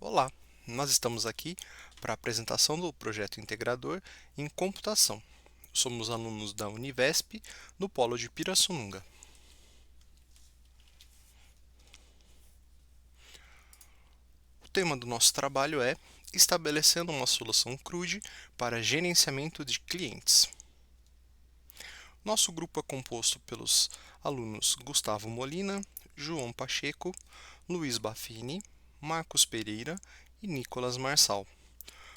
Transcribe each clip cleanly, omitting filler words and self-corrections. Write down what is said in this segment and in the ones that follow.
Olá, nós estamos aqui para a apresentação do projeto integrador em computação. Somos alunos da Univesp, no Polo de Pirassununga. O tema do nosso trabalho é estabelecendo uma solução CRUD para gerenciamento de clientes. Nosso grupo é composto pelos alunos Gustavo Molina, João Pacheco, Luiz Baffini, Marcos Pereira e Nicolas Marçal.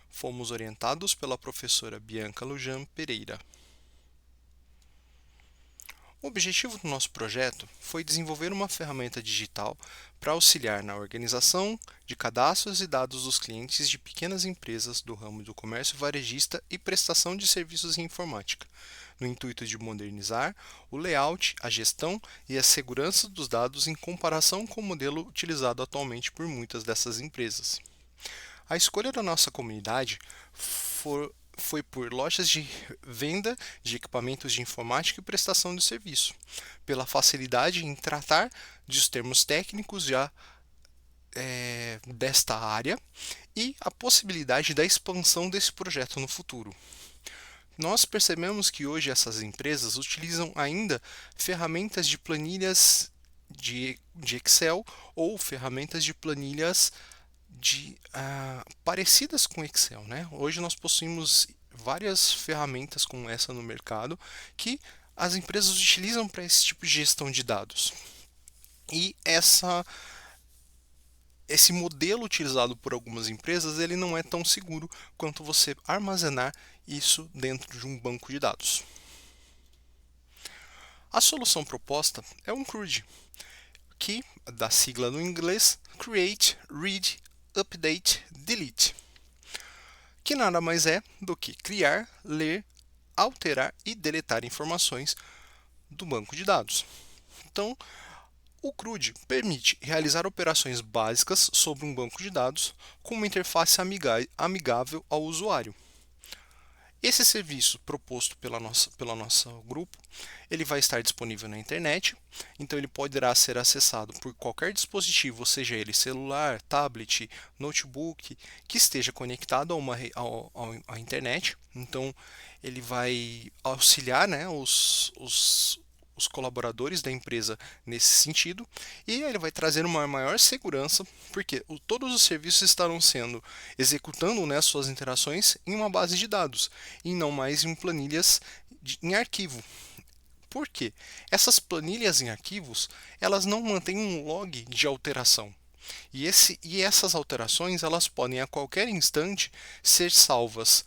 Fomos orientados pela professora Bianca Lujan Pereira. O objetivo do nosso projeto foi desenvolver uma ferramenta digital para auxiliar na organização de cadastros e dados dos clientes de pequenas empresas do ramo do comércio varejista e prestação de serviços em informática, no intuito de modernizar o layout, a gestão e a segurança dos dados em comparação com o modelo utilizado atualmente por muitas dessas empresas. A escolha da nossa comunidade foi por lojas de venda de equipamentos de informática e prestação de serviço, pela facilidade em tratar dos termos técnicos já desta área e a possibilidade da expansão desse projeto no futuro. Nós percebemos que hoje essas empresas utilizam ainda ferramentas de planilhas de Excel ou ferramentas de planilhas parecidas com Excel, né? Hoje nós possuímos várias ferramentas como essa no mercado que as empresas utilizam para esse tipo de gestão de dados. E esse modelo utilizado por algumas empresas ele não é tão seguro quanto você armazenar isso dentro de um banco de dados. A solução proposta é um CRUD, que da sigla no inglês Create, Read, Update, Delete, que nada mais é do que criar, ler, alterar e deletar informações do banco de dados. Então, o CRUD permite realizar operações básicas sobre um banco de dados com uma interface amigável ao usuário. Esse serviço proposto pelo nosso grupo, ele vai estar disponível na internet, então ele poderá ser acessado por qualquer dispositivo, seja ele celular, tablet, notebook, que esteja conectado à internet. Então ele vai auxiliar, né, os colaboradores da empresa nesse sentido, e ele vai trazer uma maior segurança, porque todos os serviços estarão sendo executando, né, suas interações em uma base de dados e não mais em planilhas em arquivo. Por quê? Essas planilhas em arquivos elas não mantêm um log de alteração. E essas alterações elas podem a qualquer instante ser salvas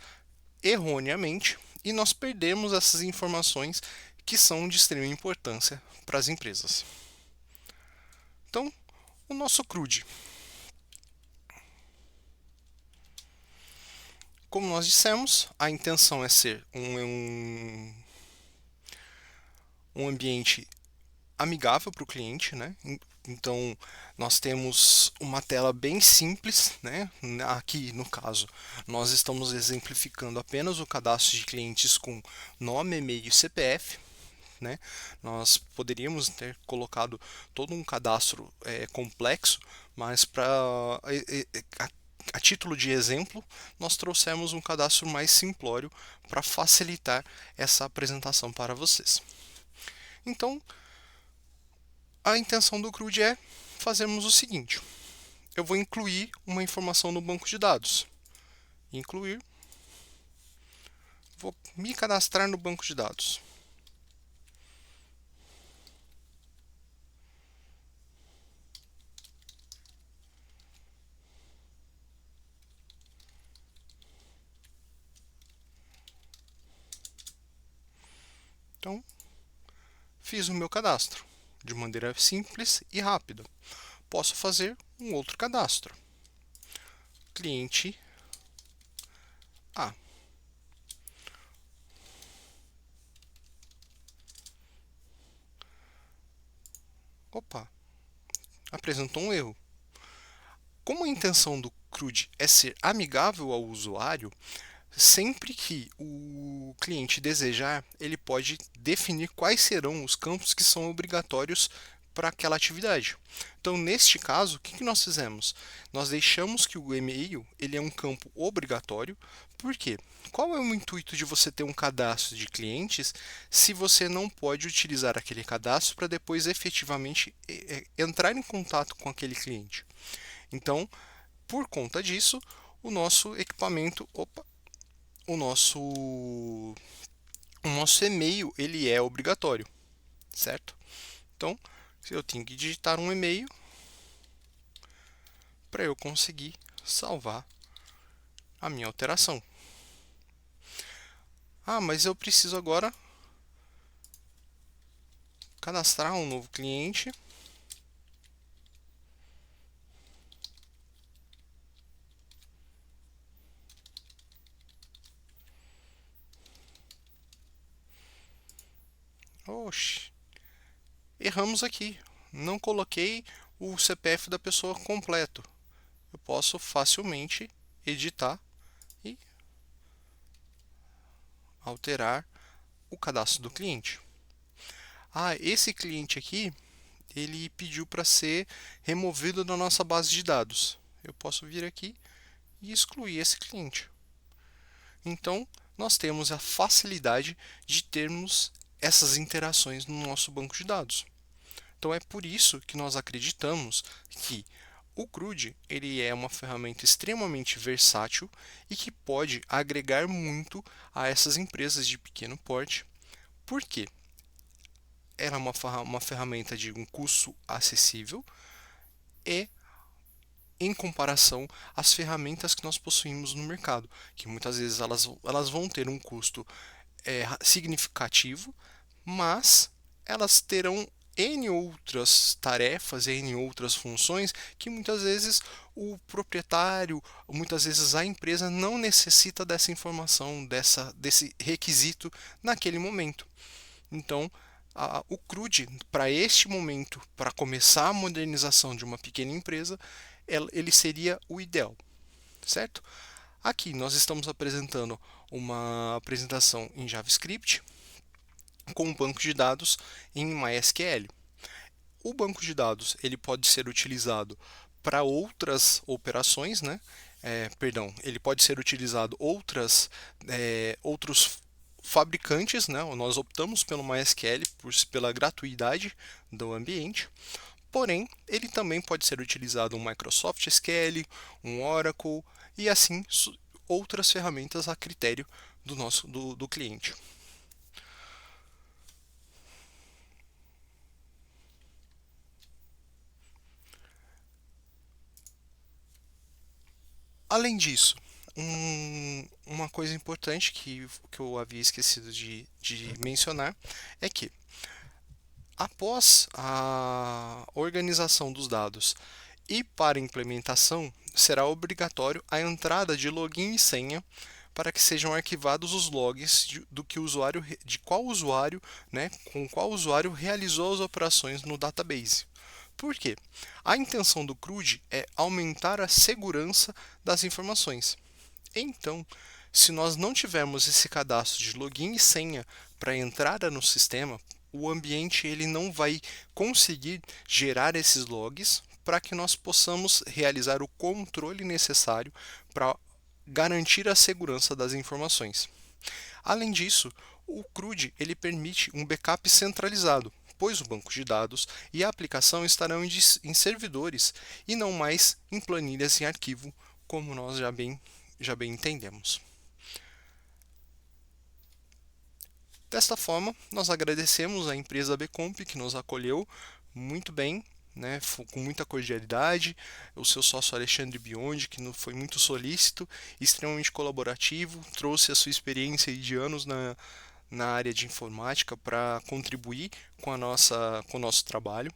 erroneamente e nós perdemos essas informações que são de extrema importância para as empresas. Então, o nosso CRUD. Como nós dissemos, a intenção é ser um ambiente amigável para o cliente, né? Então, nós temos uma tela bem simples, né? Aqui, no caso, nós estamos exemplificando apenas o cadastro de clientes com nome, e-mail e CPF. Né? Nós poderíamos ter colocado todo um cadastro complexo, mas a título de exemplo, nós trouxemos um cadastro mais simplório para facilitar essa apresentação para vocês. Então, a intenção do CRUD é fazermos o seguinte: eu vou incluir uma informação no banco de dados. Incluir, vou me cadastrar no banco de dados. Então, fiz o meu cadastro de maneira simples e rápida. Posso fazer um outro cadastro. Cliente A. Opa, apresentou um erro. Como a intenção do CRUD é ser amigável ao usuário, sempre que o cliente desejar, ele pode definir quais serão os campos que são obrigatórios para aquela atividade. Então, neste caso, o que nós fizemos? Nós deixamos que o e-mail ele é um campo obrigatório. Por quê? Qual é o intuito de você ter um cadastro de clientes se você não pode utilizar aquele cadastro para depois efetivamente entrar em contato com aquele cliente? Então, por conta disso, o nosso equipamento, o nosso e-mail ele é obrigatório, certo? Então, eu tenho que digitar um e-mail para eu conseguir salvar a minha alteração. Ah, mas eu preciso agora cadastrar um novo cliente. Oxe, erramos aqui. Não coloquei o CPF da pessoa completo. Eu posso facilmente editar e alterar o cadastro do cliente. Ah, esse cliente aqui, ele pediu para ser removido da nossa base de dados. Eu posso vir aqui e excluir esse cliente. Então, nós temos a facilidade de termos essas interações no nosso banco de dados. Então, é por isso que nós acreditamos que o CRUD ele é uma ferramenta extremamente versátil e que pode agregar muito a essas empresas de pequeno porte. Por quê? Ela é uma ferramenta de um custo acessível e em comparação às ferramentas que nós possuímos no mercado, que muitas vezes elas vão ter um custo significativo, mas elas terão N outras tarefas, N outras funções que muitas vezes o proprietário, muitas vezes a empresa não necessita dessa informação, desse requisito naquele momento. Então, o CRUD, para este momento, para começar a modernização de uma pequena empresa, ele seria o ideal, certo? Aqui nós estamos apresentando uma apresentação em JavaScript com um banco de dados em MySQL. O banco de dados ele pode ser utilizado para outras operações, né? Ele pode ser utilizado outros fabricantes, né? Nós optamos pelo MySQL pela gratuidade do ambiente. Porém, ele também pode ser utilizado um Microsoft SQL, um Oracle e assim outras ferramentas a critério do cliente. Além disso, uma coisa importante que eu havia esquecido de mencionar é que após a organização dos dados e para implementação, será obrigatório a entrada de login e senha para que sejam arquivados os logs de qual usuário, né, com qual usuário realizou as operações no database. Por quê? A intenção do CRUD é aumentar a segurança das informações. Então, se nós não tivermos esse cadastro de login e senha para entrada no sistema, o ambiente ele não vai conseguir gerar esses logs para que nós possamos realizar o controle necessário para garantir a segurança das informações. Além disso, o CRUD ele permite um backup centralizado, pois o banco de dados e a aplicação estarão em servidores e não mais em planilhas em arquivo, como nós já bem entendemos. Desta forma, nós agradecemos à empresa Becomp que nos acolheu muito bem, né, com muita cordialidade, o seu sócio Alexandre Biondi, que foi muito solícito, extremamente colaborativo, trouxe a sua experiência de anos na área de informática para contribuir com com o nosso trabalho.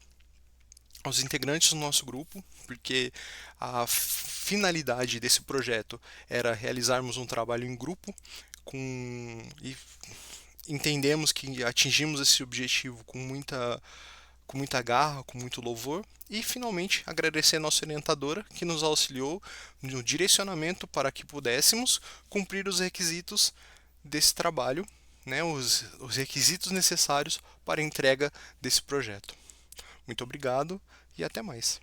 Aos integrantes do nosso grupo, porque a finalidade desse projeto era realizarmos um trabalho em grupo e entendemos que atingimos esse objetivo com muita garra, com muito louvor. E finalmente agradecer a nossa orientadora que nos auxiliou no direcionamento para que pudéssemos cumprir os requisitos desse trabalho, né, os requisitos necessários para a entrega desse projeto. Muito obrigado e até mais.